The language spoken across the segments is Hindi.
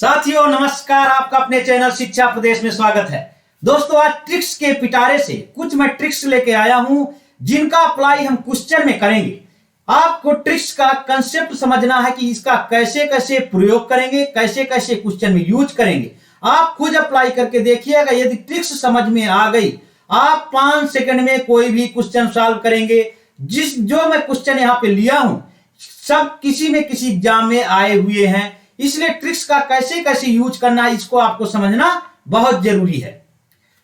साथियों नमस्कार, आपका अपने चैनल शिक्षा प्रदेश में स्वागत है। दोस्तों आज ट्रिक्स के पिटारे से कुछ मैं ट्रिक्स लेके आया हूं जिनका अप्लाई हम क्वेश्चन में करेंगे। आपको ट्रिक्स का कंसेप्ट समझना है कि इसका कैसे कैसे प्रयोग करेंगे, कैसे कैसे क्वेश्चन में यूज करेंगे। आप खुद अप्लाई करके देखिएगा, यदि ट्रिक्स समझ में आ गई आप 5 सेकंड में कोई भी क्वेश्चन सॉल्व करेंगे। जो मैं क्वेश्चन यहाँ पे लिया हूं सब किसी में किसी एग्जाम में आए हुए हैं, इसलिए ट्रिक्स का कैसे कैसे यूज करना है इसको आपको समझना बहुत जरूरी है।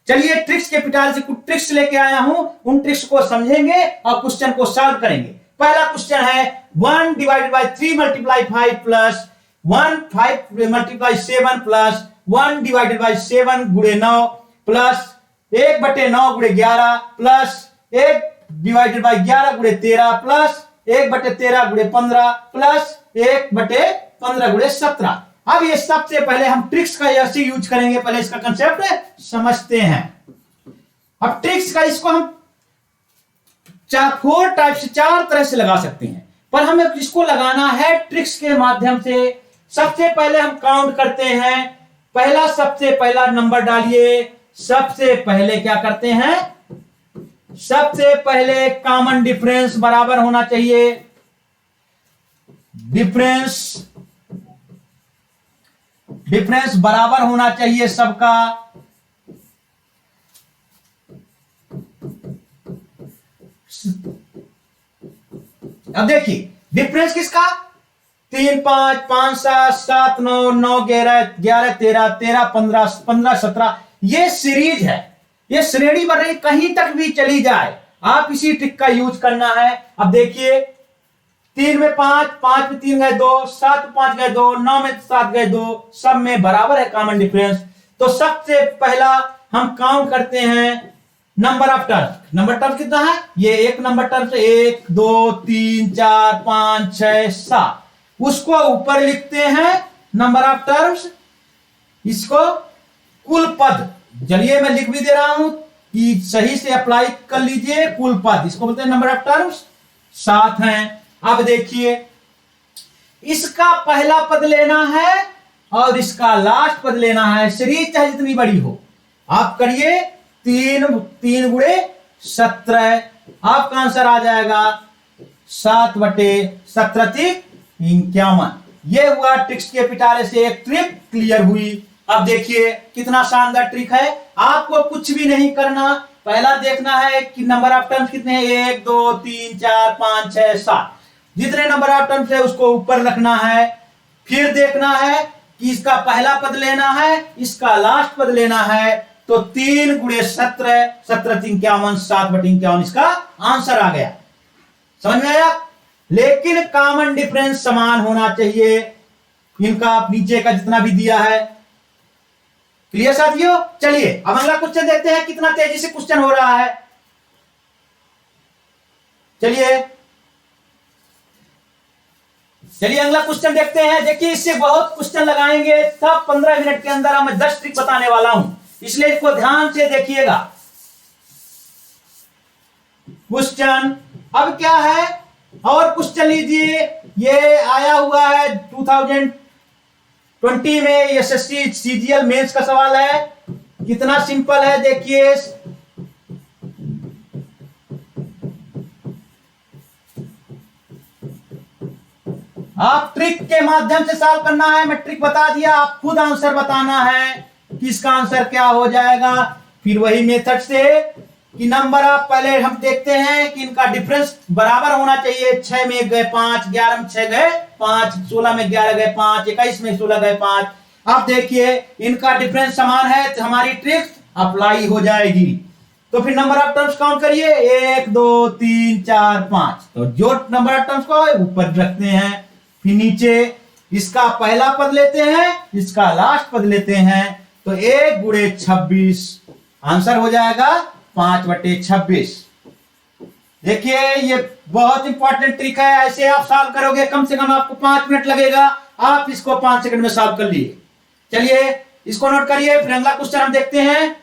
चलिए ट्रिक्स के पिटारे से कुछ ट्रिक्स लेके आया हूं, उन ट्रिक्स को समझेंगे और क्वेश्चन को सॉल्व करेंगे। पहला क्वेश्चन है 1 divided by 3 multiply 5 plus 1 5 multiply 7 plus 1 divided by 7 गुणे 9 प्लस 1/9 गुणे 11 प्लस 1 डिवाइडेड बाय 11 गुणे 13 प्लस 1/13 गुणे 15 प्लस 1/15 गुणे 17। अब ये सबसे पहले हम ट्रिक्स का ऐसे यूज करेंगे, पहले इसका कंसेप्ट समझते हैं। अब ट्रिक्स का इसको हम 4 टाइप से 4 तरह से लगा सकते हैं, पर हमें इसको लगाना है ट्रिक्स के माध्यम से। सबसे पहले हम काउंट करते हैं, सबसे पहला नंबर डालिए। सबसे पहले क्या करते हैं, सबसे पहले कॉमन डिफरेंस बराबर होना चाहिए। डिफरेंस बराबर होना चाहिए सबका। अब देखिए डिफरेंस किसका, 3 5 5 7 7 9 9 11 11 13 13 15 15 17। ये सीरीज है, ये श्रेणी बढ़ रही, कहीं तक भी चली जाए आप इसी ट्रिक का यूज करना है। अब देखिए 3 में 5 5 में 3 गए 2 7 में 5 गए 2 9 में 7 गए 2, सब में बराबर है कॉमन डिफरेंस। तो सबसे पहला हम काउंट करते हैं number of terms. Number terms कितना है, ये एक नंबर टर्म्स 1 2 3 4 5 6 7, उसको ऊपर लिखते हैं नंबर ऑफ टर्म्स, इसको कुल पद। चलिए मैं लिख भी दे रहा हूं कि सही से अप्लाई कर लीजिए। कुल पद इसको बोलते हैं नंबर ऑफ टर्म्स, 7 हैं। अब देखिए इसका पहला पद लेना है और इसका लास्ट पद लेना है, सीरीज चाहे जितनी बड़ी हो। आप करिए 3 गुणे 17, आपका आंसर आ जाएगा 7/17। ये हुआ ट्रिक्स के पिटारे से एक ट्रिक क्लियर हुई। अब देखिए कितना शानदार ट्रिक है, आपको कुछ भी नहीं करना, पहला देखना है कि नंबर ऑफ टर्म्स कितने हैं, 1 2 3 4 5 6 7, जितने नंबर ऑफ टर्म्स है उसको ऊपर रखना है। फिर देखना है कि इसका पहला पद लेना है, इसका लास्ट पद लेना है। तो 3 गुणे 17 17 3 51, 7/51 इसका आंसर आ गया। समझ में आया, लेकिन कॉमन डिफरेंस समान होना चाहिए इनका, नीचे का जितना भी दिया है। क्लियर साथियों, चलिए अब अगला क्वेश्चन देखते हैं कितना तेजी से क्वेश्चन हो रहा है। चलिए अगला क्वेश्चन देखते हैं। देखिए इससे बहुत क्वेश्चन लगाएंगे, सब 15 मिनट के अंदर मैं 10 ट्रिक बताने वाला हूं, इसलिए इसको ध्यान से देखिएगा। क्वेश्चन अब क्या है, और क्वेश्चन लीजिए। ये आया हुआ है 2020 में एसएससी सीजीएल मेंस का सवाल है। कितना सिंपल है देखिए, आप ट्रिक के माध्यम से सॉल्व करना है। मैं ट्रिक बता दिया, आप खुद आंसर बताना है कि इसका आंसर क्या हो जाएगा। फिर वही मेथड से कि नंबर ऑफ, पहले हम देखते हैं कि इनका डिफरेंस बराबर होना चाहिए। 6 में गए 5, 11 में 6 गए 5, 16 में 11 गए 5, 21 में 16 गए 5। अब देखिए इनका डिफरेंस समान है तो हमारी ट्रिक अप्लाई हो जाएगी। तो फिर नंबर ऑफ टर्म्स काउंट करिए, 1 2 3 4 5। तो जो नंबर ऑफ टर्म्स को ऊपर रखते हैं, फिर नीचे इसका पहला पद लेते हैं, इसका लास्ट पद लेते हैं। तो 1 गुणे 26 आंसर हो जाएगा 5/26। देखिए ये बहुत इंपॉर्टेंट ट्रिक है, ऐसे आप सॉल्व करोगे कम से कम आपको 5 मिनट लगेगा, आप इसको 5 सेकंड में सॉल्व कर लिए। चलिए इसको नोट करिए। फिर अगला क्वेश्चन हम देखते हैं,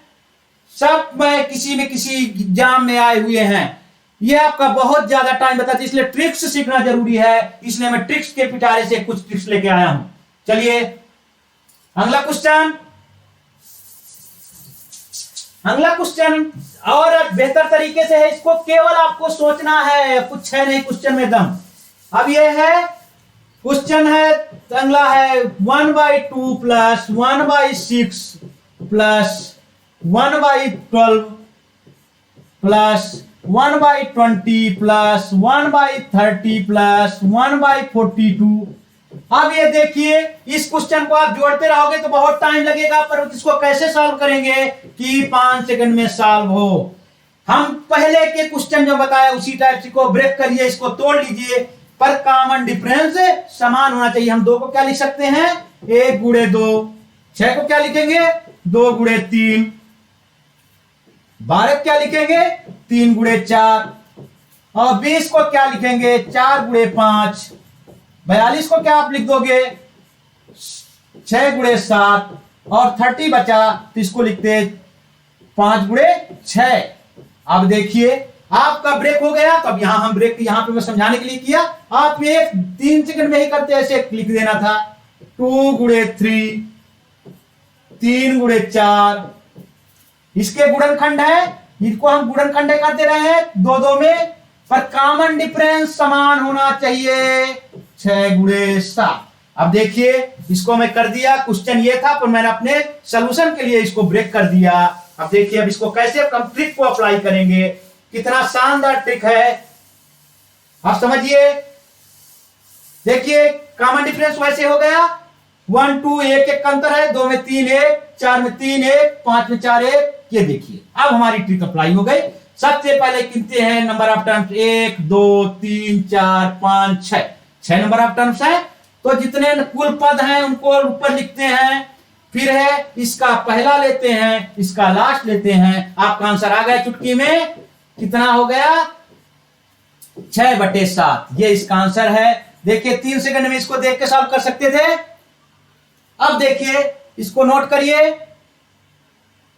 सब में किसी एग्जाम में आए हुए हैं। ये आपका बहुत ज्यादा टाइम बताता है, इसलिए ट्रिक्स सीखना जरूरी है, इसलिए मैं ट्रिक्स के पिटारे से कुछ ट्रिक्स लेके आया हूं। चलिए अगला क्वेश्चन, अगला क्वेश्चन और बेहतर तरीके से है, इसको केवल आपको सोचना है, कुछ है नहीं क्वेश्चन में दम। अब ये है क्वेश्चन है, अगला है 1/2 plus 1/6 plus 1/12 plus 1/20 plus 1/30 plus 1/42। अब ये देखिए, इस क्वेश्चन को आप जोड़ते रहोगे तो बहुत टाइम लगेगा, पर इसको कैसे सॉल्व करेंगे कि 5 सेकंड में सॉल्व हो। हम पहले के क्वेश्चन जो बताया उसी टाइप से को ब्रेक करिए, इसको तोड़ लीजिए, पर कॉमन डिफरेंस समान होना चाहिए। हम 2 को क्या लिख सकते हैं, 1 गुणे 2। 6 को क्या लिखेंगे, 2 गुणे 3। 12 क्या लिखेंगे, 3 गुणे 4। और 20 को क्या लिखेंगे, 4 गुणे 5। 42 को क्या आप लिख दोगे, 6 गुणे 7। और 30 बचा तो इसको लिखते 5 गुणे 6। अब देखिए आपका ब्रेक हो गया, तो अब यहां हम ब्रेक यहां पे मैं समझाने के लिए किया, आप ये 3 सेकंड में ही करते ऐसे लिख देना था। 2 गुणे 3, 3 गुणे 4। इसके गुणनखंड है, इसको हम गुणनखंड करते रहे हैं 2-2 में, पर कॉमन डिफरेंस समान होना चाहिए। 6 गुणे 7। अब देखिए इसको मैं कर दिया, क्वेश्चन ये था, पर मैंने अपने सॉल्यूशन के लिए इसको ब्रेक कर दिया। अब देखिए अब इसको कैसे हम ट्रिक को अप्लाई करेंगे, कितना शानदार ट्रिक है, आप समझिए। देखिए कॉमन डिफरेंस वैसे हो गया, 1 2 1 1 का अंतर है, 2 में 3 1, 4 में 3 1, 5 में 4 1। ये देखिए अब हमारी ट्रिक अप्लाई हो गई। सबसे पहले गिनते हैं number of terms, 1 2 3 4 5 6। 6 number of terms है, तो जितने कुल पद हैं उनको ऊपर लिखते हैं। फिर है इसका पहला लेते हैं, इसका लास्ट लेते हैं। आपका आंसर आ गया चुटकी में, कितना हो गया, 6/7। ये इसका आंसर है। देखिए 3 सेकंड में इसको देख के सॉल्व कर सकते थे। अब देखिए इसको नोट करिए,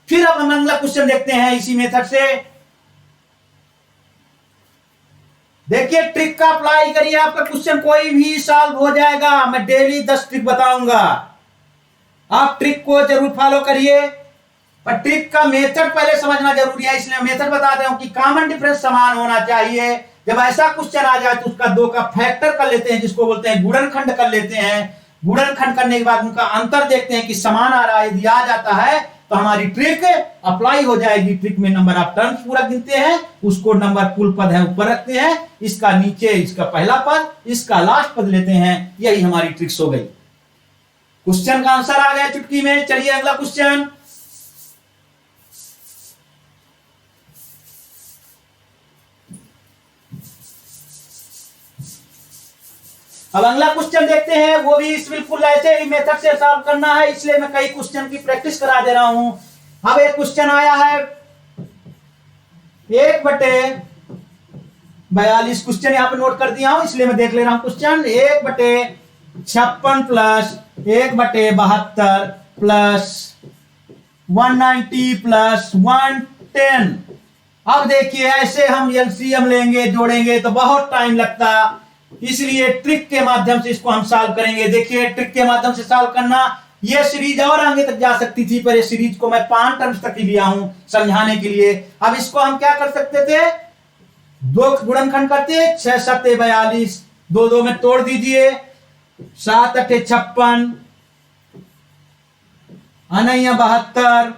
फिर अब हम अगला क्वेश्चन देखते हैं इसी मेथड से। देखिए ट्रिक का अप्लाई करिए, आपका क्वेश्चन कोई भी सॉल्व हो जाएगा। मैं डेली 10 ट्रिक बताऊंगा, आप ट्रिक को जरूर फॉलो करिए, पर ट्रिक का मेथड पहले समझना जरूरी है, इसलिए मेथड बताते हूं कि कॉमन डिफरेंस समान होना चाहिए। जब ऐसा क्वेश्चन आ जाए तो उसका 2 का फैक्टर कर लेते हैं, जिसको बोलते हैं गुणनखंड कर लेते हैं। गुणनखंड करने के बाद उनका अंतर देखते हैं कि समान आ रहा है, यदि आ जाता है तो हमारी ट्रिक अप्लाई हो जाएगी। ट्रिक में नंबर ऑफ टर्म्स पूरा गिनते हैं, उसको नंबर कुल पद है ऊपर रखते हैं, इसका नीचे इसका पहला पद, इसका लास्ट पद लेते हैं। यही हमारी ट्रिक्स हो गई। क्वेश्चन का आंसर आ गया चुटकी में। चलिए अगला क्वेश्चन, अब अगला क्वेश्चन देखते हैं, वो भी इस बिल्कुल ऐसे ही मेथड से सॉल्व करना है, इसलिए मैं कई क्वेश्चन की प्रैक्टिस करा दे रहा हूं। अब एक क्वेश्चन आया है 1/42। क्वेश्चन यहां पे नोट कर दिया हूं, इसलिए मैं देख ले रहा हूं क्वेश्चन। 1/56 plus 1/72 plus 190 plus 110। अब देखिए ऐसे हम एलसीएम लेंगे, जोड़ेंगे तो बहुत टाइम लगता, इसलिए ट्रिक के माध्यम से इसको हम सॉल्व करेंगे। देखिए ट्रिक के माध्यम से सॉल्व करना, ये सीरीज और आगे तक जा सकती थी, पर ये सीरीज को मैं 5 टर्म्स तक ही लिया हूं समझाने के लिए। अब इसको हम क्या कर सकते थे, 2 गुणनखंड करते, 6 7 42, 2 में तोड़ दीजिए, 7 8 56, 9 72,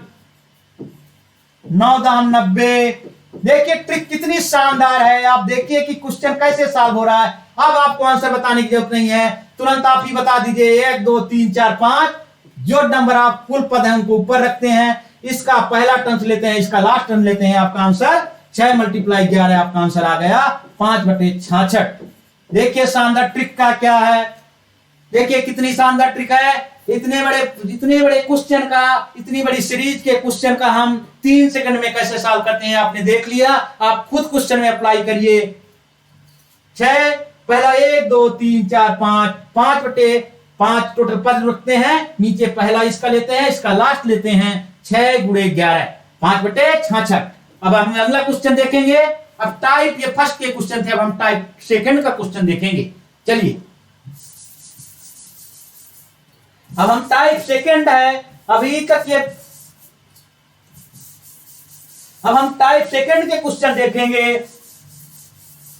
9 दाम 90। देखिए ट्रिक कितनी शानदार है, आप देखिए कि क्वेश्चन कैसे सॉल्व हो रहा है। अब आपको आंसर बताने की जरूरत नहीं है, तुरंत आप ही बता दीजिए। 1 2 3 4 5, जो नंबर आप कुल पद है उनको ऊपर रखते हैं, इसका पहला टर्म्स लेते हैं, इसका लास्ट टर्म लेते हैं। आपका आंसर 6 × 11, आपका आंसर आ गया 5/66। देखिए शानदार ट्रिक का क्या है, देखिए कितनी शानदार ट्रिक है। इतने बड़े क्वेश्चन का, इतनी बड़ी सीरीज के क्वेश्चन का हम 3 सेकंड में कैसे सॉल्व करते हैं आपने देख लिया। आप खुद क्वेश्चन में अप्लाई करिए। 6 पहला 1 2 3 4 5, 5/5 टोटल पद रखते हैं, नीचे पहला इसका लेते हैं, इसका लास्ट लेते हैं। 6 × 11 5/66। अब हम अगला क्वेश्चन देखेंगे। अब टाइप, ये फर्स्ट के क्वेश्चन थे, अब हम टाइप सेकंड का क्वेश्चन देखेंगे। चलिए अब हम टाइप सेकंड है, अभी तक ये, अब हम टाइप सेकंड के क्वेश्चन देखेंगे।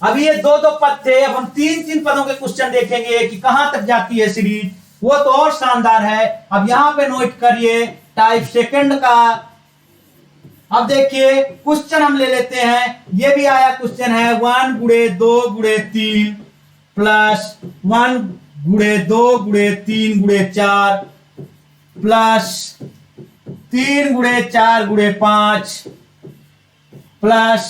अभी ये दो दो पद थे, अब हम तीन तीन पदों के क्वेश्चन देखेंगे कि कहां तक जाती है सीरीज, वो तो और शानदार है। अब यहां पे नोट करिए टाइप सेकंड का। अब देखिए क्वेश्चन हम ले लेते हैं, ये भी आया क्वेश्चन है 1 गुणे 2 गुणे 3 प्लस 1 गुणे 2 गुणे 3 गुणे 4 प्लस 3 गुणे 4 गुणे 5 प्लस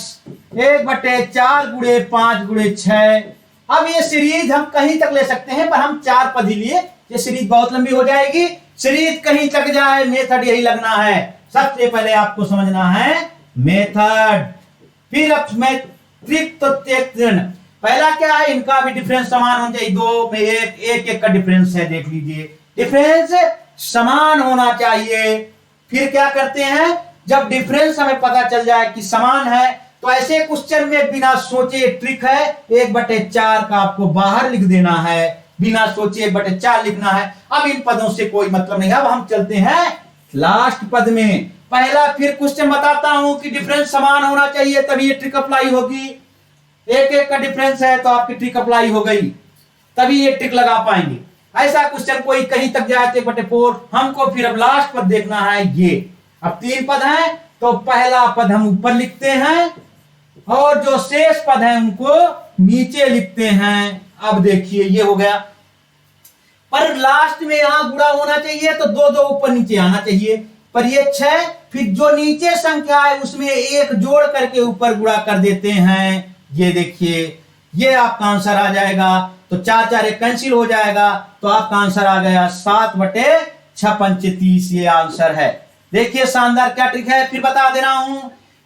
1/4 गुणे 5 गुणे 6। अब ये सीरीज हम कहीं तक ले सकते हैं, पर हम 4 पद ही लिए, ये सीरीज बहुत लंबी हो जाएगी। सीरीज कहीं तक जाए, मेथड यही लगना है। सबसे पहले आपको समझना है मेथड, फिर अब मैं ट्रिक तो देखते हैं। पहला क्या है, इनका भी डिफरेंस समान होना चाहिए, दो में एक का डिफरेंस है, देख लीजिए डिफरेंस समान होना चाहिए। फिर क्या करते हैं, जब डिफरेंस हमें पता चल जाए कि समान है, तो ऐसे क्वेश्चन में बिना सोचे, ट्रिक है 1/4 का आपको बाहर लिख देना है, बिना सोचे 1/4 लिखना है। अब इन पदों से कोई मतलब नहीं। अब हम चलते हैं लास्ट पद में। पहला फिर क्वेश्चन बताता हूं कि डिफरेंस समान होना चाहिए, तभी ये ट्रिक अप्लाई होगी। एक का डिफरेंस है तो आपकी ट्रिक अप्लाई हो गई, तभी ये ट्रिक लगा पाएंगे। ऐसा क्वेश्चन कोई कहीं तक जाए 1/4, हमको फिर अब लास्ट पद देखना है। ये अब 3 पद हैं, तो पहला पद हम ऊपर लिखते हैं और जो शेष पद हैं उनको नीचे लिखते हैं। अब देखिए ये हो गया, पर लास्ट में यहां गुणा होना चाहिए तो दो दो ऊपर नीचे आना चाहिए, पर ये 6, फिर जो नीचे संख्या है उसमें 1 जोड़ करके ऊपर गुणा कर देते हैं। ये देखिए ये आपका आंसर आ जाएगा, तो 4 4 कैंसिल हो जाएगा, तो आपका आंसर आ गया 7/6 पंचे 30, ये आंसर है। देखिए शानदार क्या ट्रिक है, फिर बता दे रहा हूं।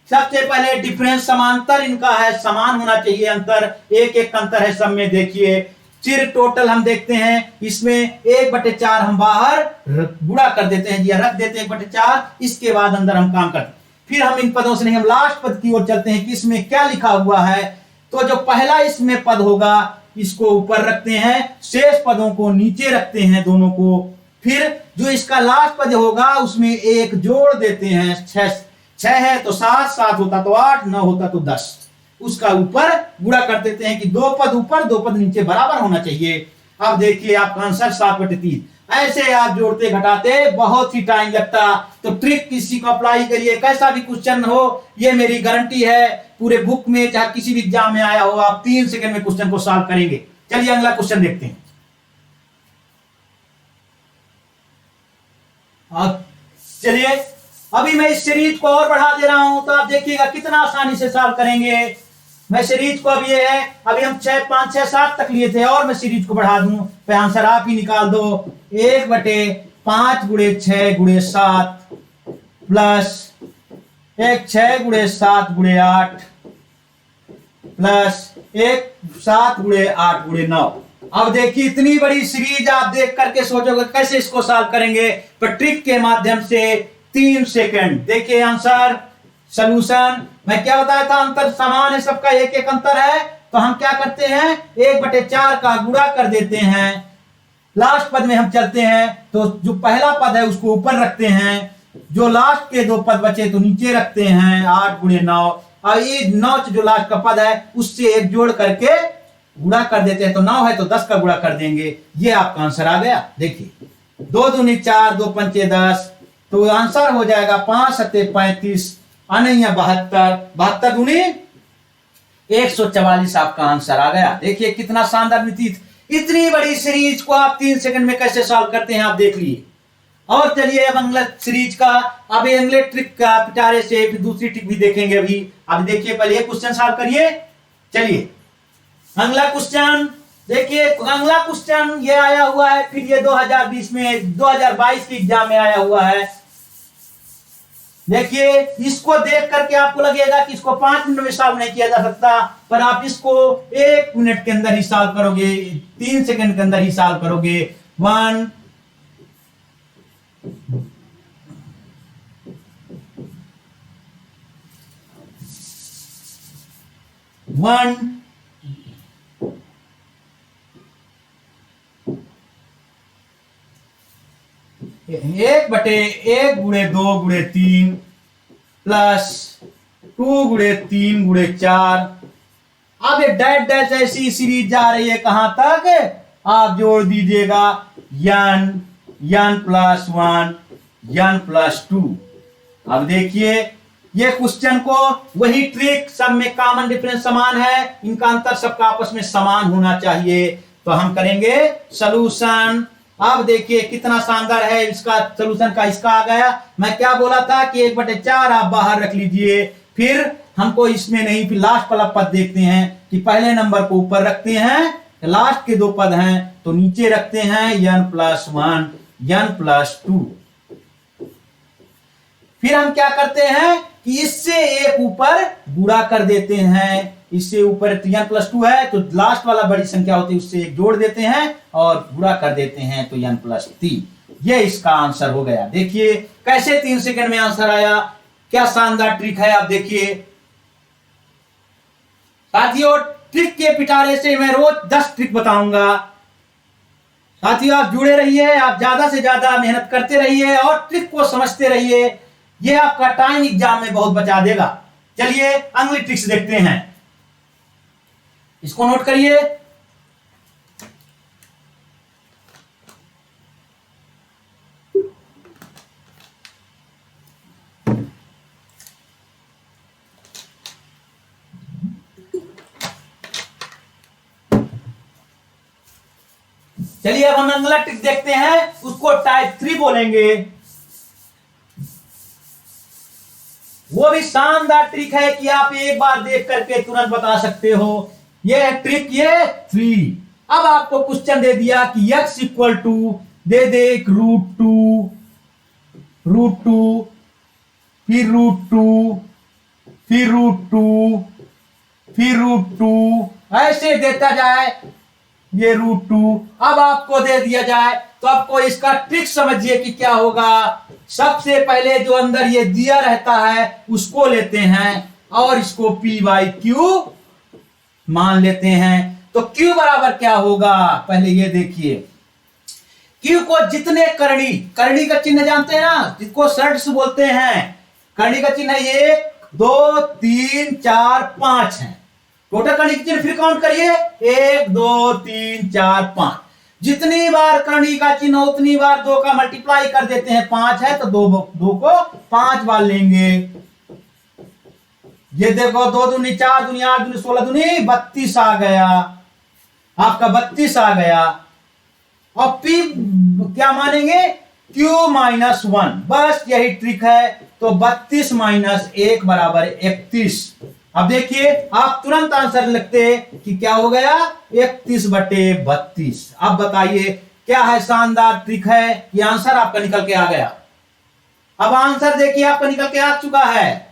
सबसे पहले डिफरेंस समांतर इनका है, समान होना चाहिए, अंतर एक अंतर है सब में। देखिए फिर टोटल हम देखते हैं, इसमें 1/4 हम बाहर गुणा कर देते हैं या रख देते हैं 1/4, इसके बाद अंदर हम काम करते हैं। फिर हम इन पदों से नहीं, हम लास्ट पद की ओर चलते हैं कि इसमें क्या लिखा हुआ है। तो जो पहला इसमें पद होगा इसको ऊपर रखते हैं, शेष पदों को नीचे रखते हैं दोनों को। फिर जो इसका लास्ट पद होगा उसमें 1 जोड़ देते हैं, 6 है तो 7, 7 होता तो 8, 9 होता तो 10, उसका ऊपर गुणा कर देते हैं कि 2 पद ऊपर 2 पद नीचे बराबर होना चाहिए। अब देखिए आपका आंसर 7/3। ऐसे आप जोड़ते घटाते बहुत ही टाइम लगता, तो ट्रिक किसी को अप्लाई करिए, कैसा भी क्वेश्चन हो, ये मेरी गारंटी है, पूरे बुक में चाहे किसी भी एग्जाम में आया हो, आप 3 सेकंड में क्वेश्चन को सॉल्व करेंगे। चलिए अगला क्वेश्चन देखते हैं। चलिए अभी मैं इस सीरीज को और बढ़ा दे रहा हूं, तो आप देखिएगा कितना आसानी से सॉल्व करेंगे। मैं सीरीज को, अब ये है, अभी हम 6, 5, 6, 7 तक लिए थे, और मैं सीरीज को बढ़ा दूं, तो आंसर आप ही निकाल दो। 1/5 गुणे 6 गुणे 7 प्लस 6 गुणे 7 गुणे 8 प्लस 7 गुणे 8 गुणे 9। अब देखिए इतनी बड़ी सीरीज आप देख करके सोचोगे कैसे इसको सॉल्व करेंगे, पर ट्रिक के माध्यम से 3 सेकंड। देखिए आंसर, सॉल्यूशन, मैं क्या बताया था, अंतर समान है सबका, एक अंतर है, तो हम क्या करते हैं 1/4 का गुणा कर देते हैं। लास्ट पद में हम चलते हैं, तो जो पहला पद है उसको ऊपर रखते हैं, जो लास्ट के 2 पद बचे तो नीचे रखते हैं। 8 गुणे 9, और ये 9 जो लास्ट का पद है उससे 1 जोड़ करके गुणा कर देते हैं, तो 9 है तो 10 का गुणा कर देंगे। ये आपका आंसर आ गया। देखिए 2 दूनी 4, 2 पंचे 10, तो आंसर हो जाएगा 5 सत्ते 35, अनैया 72, 72 दूनी 144, आपका आंसर आ गया। देखिए कितना शानदार नीति। इतनी बड़ी सीरीज को आप 3 सेकंड में कैसे सॉल्व करते हैं, आप देख लिए। और चलिए अब अगला सीरीज का, अब अगले ट्रिक का पिटारे से फिर दूसरी ट्रिक भी देखेंगे। अभी देखिए पहले क्वेश्चन सॉल्व करिए। चलिए अगला क्वेश्चन देखिए, अगला क्वेश्चन ये आया हुआ है, फिर ये 2020 में 2022 के एग्जाम में आया हुआ है। देखिए इसको देख करके आपको लगेगा कि इसको 5 मिनट में सॉल्व नहीं किया जा सकता, पर आप इसको 1 मिनट के अंदर ही सॉल्व करोगे, 3 सेकंड के अंदर ही सॉल्व करोगे। 1 1 1/1 गुणे 2 गुणे 3 प्लस 2 गुणे 3 गुणे 4। अब ये डैश डैश ऐसी सीरीज जा रही है कहां तक, आप जोड़ दीजिएगा n प्लस 1 n प्लस 2। अब देखिए ये क्वेश्चन को वही ट्रिक, सब में कॉमन डिफरेंस समान है, इनका अंतर सबका आपस में समान होना चाहिए। तो हम करेंगे सॉल्यूशन। अब देखिए कितना शानदार है, इसका सॉल्यूशन का इसका आ गया। मैं क्या बोला था कि 1/4 आप बाहर रख लीजिए, फिर हमको इसमें नहीं, फिर लास्ट वाला पद देखते हैं कि पहले नंबर को ऊपर रखते हैं, लास्ट के 2 पद हैं तो नीचे रखते हैं n प्लस 1 n प्लस 2। फिर हम क्या करते हैं कि इससे एक ऊपर गुणा कर देते हैं, इससे ऊपर n प्लस 2 है तो लास्ट वाला बड़ी संख्या होती है उससे एक जोड़ देते हैं और गुणा कर देते हैं तो n प्लस 3। ये इसका आंसर हो गया। देखिए कैसे 3 सेकंड में आंसर आया, क्या शानदार ट्रिक है। आप देखिए साथियों, ट्रिक के पिटारे से मैं रोज 10 ट्रिक बताऊंगा। साथियों आप जुड़े रहिए, आप ज्यादा से ज्यादा मेहनत करते रहिए और ट्रिक को समझते रहिए, ये आपका टाइम एग्जाम में बहुत बचा देगा। चलिए अगली ट्रिक्स देखते हैं, इसको नोट करिए। चलिए अब हम अगला ट्रिक देखते हैं, उसको टाइप 3 बोलेंगे। वो भी शानदार ट्रिक है कि आप एक बार देख करके तुरंत बता सकते हो। ये है ट्रिक ये 3। अब आपको क्वेश्चन दे दिया कि x इक्वल टू दे दे √2 फिर √2 फिर √2 फिर √2 ऐसे देता जाए ये √2। अब आपको दे दिया जाए तो आपको इसका ट्रिक समझिए कि क्या होगा। सबसे पहले जो अंदर ये दिया रहता है उसको लेते हैं और इसको p/q मान लेते हैं। तो q बराबर क्या होगा, पहले ये देखिए। q को जितने करणी का चिन्ह जानते हैं ना, जिसको सर्ट्स बोलते हैं, करणी का चिन्ह 1 2 3 4 5 है। टोटल करणी का चिन्ह फिर काउंट करिए 1 2 3 4 5। जितनी बार करणी का चिन्ह उतनी बार 2 का मल्टीप्लाई कर देते हैं। 5 है तो 2 को 5 बार लेंगे। ये देखो 2 दूनी 4 दूनी 8 दूनी 16 दूनी 32 आ गया, आपका 32 आ गया। और p क्या मानेंगे, q-1, बस यही ट्रिक है। तो 32 - 1 बराबर 31। अब देखिए आप तुरंत आंसर लिखते कि क्या हो गया 31/32। अब बताइए क्या है, शानदार ट्रिक है, ये आंसर आपका निकल के आ गया। अब आंसर देखिए आपका निकल के आ चुका है।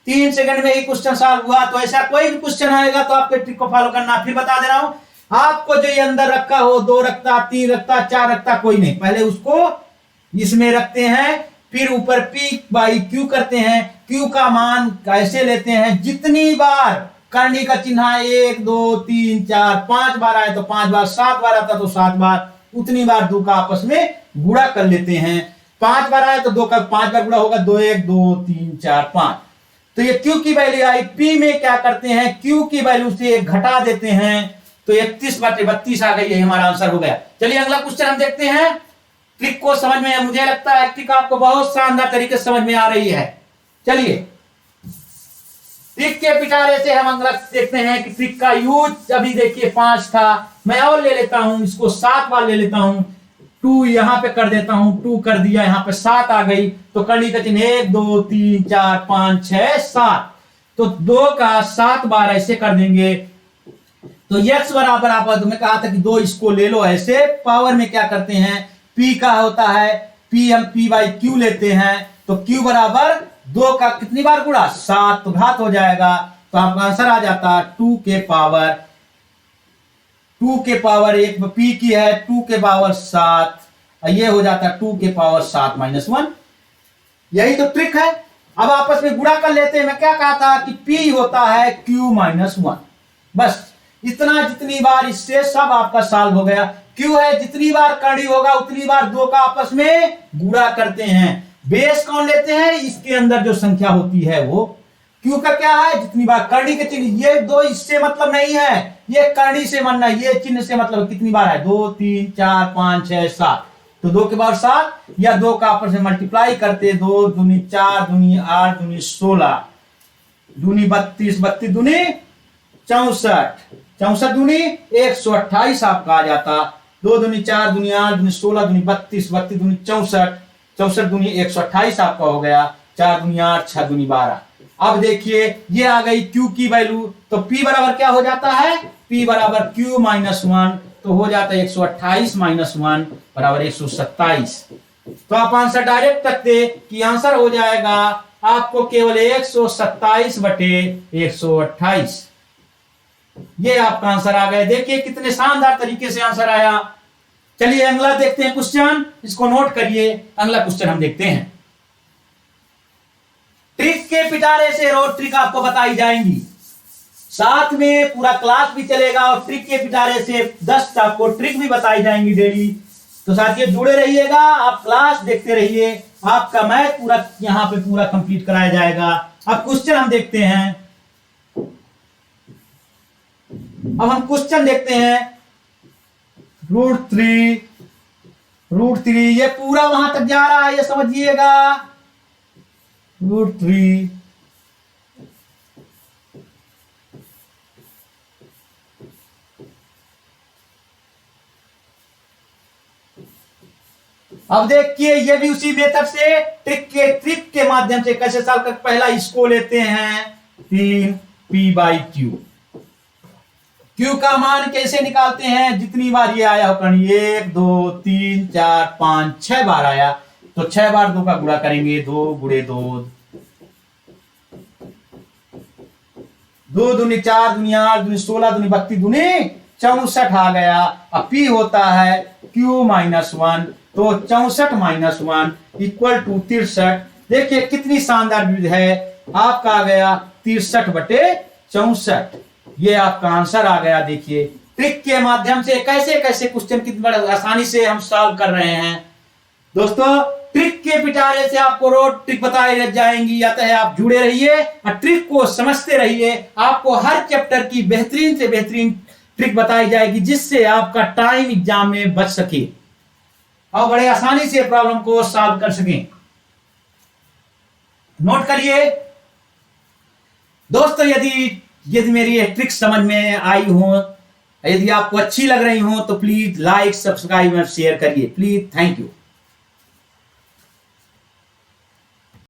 3 सेकंड में ही क्वेश्चन सॉल्व हुआ। तो ऐसा कोई भी क्वेश्चन आएगा तो आपके ट्रिक को फॉलो करना। फिर बता दे रहा हूं, आपको जो ये अंदर रखा हो 2 रखता 3 रखता 4 रखता कोई नहीं, पहले उसको इसमें रखते हैं, फिर ऊपर p/q करते हैं। q का मान कैसे लेते हैं, जितनी बार करणी का चिन्ह 1 2 3 4 5 बार आए तो 5 बार, 7 बार आता तो 7 बार, उतनी बार 2 का आपस में गुणा कर लेते हैं। 5 बार आए तो 2 का 5 बार गुणा होगा, 2 1 2 3 4 5। तो ये q की वैल्यू आई। p में क्या करते हैं, q की वैल्यू से घटा देते हैं तो 31/32 आ गई। यही हमारा आंसर हो गया। चलिए अगला क्वेश्चन हम देखते हैं। ट्रिक को समझ में, मुझे लगता है ट्रिक आपको बहुत शानदार तरीके से समझ में आ रही है। चलिए ट्रिक के पिटारे से हम अगला देखते हैं कि ट्रिक का यूज। अभी देखिए 5 था, मैं और ले लेता हूं, इसको 7 बार ले लेता हूं। 2 यहां पे कर देता हूं, 2 कर दिया, यहां पे 7 आ गई। तो करणी का चिन्ह 1 2 3 4 5 6 7। तो 2 का 7 बार ऐसे कर देंगे। तो x बराबर आप तुम्हें कहा था कि 2 इसको ले लो ऐसे। पावर में क्या करते हैं, p का होता है, p हम p/q लेते हैं। तो q बराबर 2 का कितनी बार गुणा, 7, तो घात हो जाएगा। तो आपका आंसर आ जाता 2 के पावर 1 p की है 2 के पावर 7, ये हो जाता 2 के पावर 7 - 1। यही तो ट्रिक है। अब आपस में गुणा कर लेते हैं। मैं क्या कहा था कि p होता है q - 1। बस इतना जितनी बार इससे सब आपका सॉल्व हो गया। क्यू है जितनी बार करणी होगा उतनी बार दो का आपस में गुणा करते हैं। बेस कौन लेते हैं, इसके अंदर जो संख्या होती है वो। क्यू का क्या है, जितनी बार करणी के चिन्ह, ये दो इससे मतलब नहीं है, ये करणी से मानना, ये चिन्ह से मतलब कितनी बार है, 2 3 4 5 6 7, तो 2 के बाद 7 या 2 का आपस में मल्टीप्लाई करते, 2 दूनी 4 दूनी 8 दूनी 16 दूनी 32 32 दूनी 64 64 दूनी 128 आपका आ जाता। 2 दूनी 4 दूनी 8 दूनी 16 दूनी 32 32 दूनी 64 64 दूनी 128 आपका हो गया। 4 दूनी 8 6 दूनी 12। अब देखिए ये आ गई Q की वैल्यू, तो P बराबर क्या हो जाता है, P बराबर Q माइनस 1, तो हो जाता है 128 माइनस 1 बराबर 127। तो आप आंसर डायरेक्ट रखते कि आंसर हो जाएगा आपको केवल 127 बटे 128। ये आपका आंसर आ गया। देखिए कितने शानदार तरीके से आंसर आया। चलिए अगला देखते हैं क्वेश्चन, इसको नोट करिए। अगला क्वेश्चन हम देखते हैं। ट्रिक के पिटारे से रोड ट्रिक आपको बताई जाएंगी, साथ में पूरा क्लास भी चलेगा और ट्रिक के पिटारे से 10 आपको ट्रिक भी बताई जाएंगी डेली। तो साथियों जुड़े रहिएगा, आप क्लास देखते रहिए, आपका मैथ पूरा यहां पे पूरा कंप्लीट कराया जाएगा। अब क्वेश्चन हम देखते हैं। अब हम क्वेश्चन देखते हैं। √3 ये पूरा वहां तक जा रहा है, ये समझिएगा। √3 अब देखिए ये भी उसी मेथड से ट्रिक के माध्यम से कैसे सॉल्व कर। पहला इसको लेते हैं 3p/q। Q का मान कैसे निकालते हैं, जितनी बार ये आया हो कहीं 1 2 3 4 5 6 बार आया, तो 6 बार 2 का गुणा करेंगे, 2 × 2 2 दूनी 4 दूनी 8 दूनी 16 दूनी 32 दूनी 64 आ गया। अब P होता है Q माइनस 1, तो 64 माइनस 1 इक्वल टू 63। देखिए कितनी शानदार विधि है, आपका आ गया 63 बटे 64। ये आपका आंसर आ गया। देखिए ट्रिक के माध्यम से कैसे कैसे क्वेश्चन कितनी बड़े आसानी से हम सॉल्व कर रहे हैं। दोस्तों ट्रिक के पिटारे से आपको रोड ट्रिक बताई जाएंगी, अतः है आप जुड़े रहिए और ट्रिक को समझते रहिए। आपको हर चैप्टर की बेहतरीन से बेहतरीन ट्रिक बताई जाएगी, जिससे आपका टाइम एग्जाम में बच सके और बड़े आसानी से प्रॉब्लम को सॉल्व कर सकें। नोट करिए दोस्तों, यदि मेरी ये ट्रिक समझ में आई हो, यदि आपको अच्छी लग रही हो, तो प्लीज लाइक सब्सक्राइब और शेयर करिए। Please, thank you.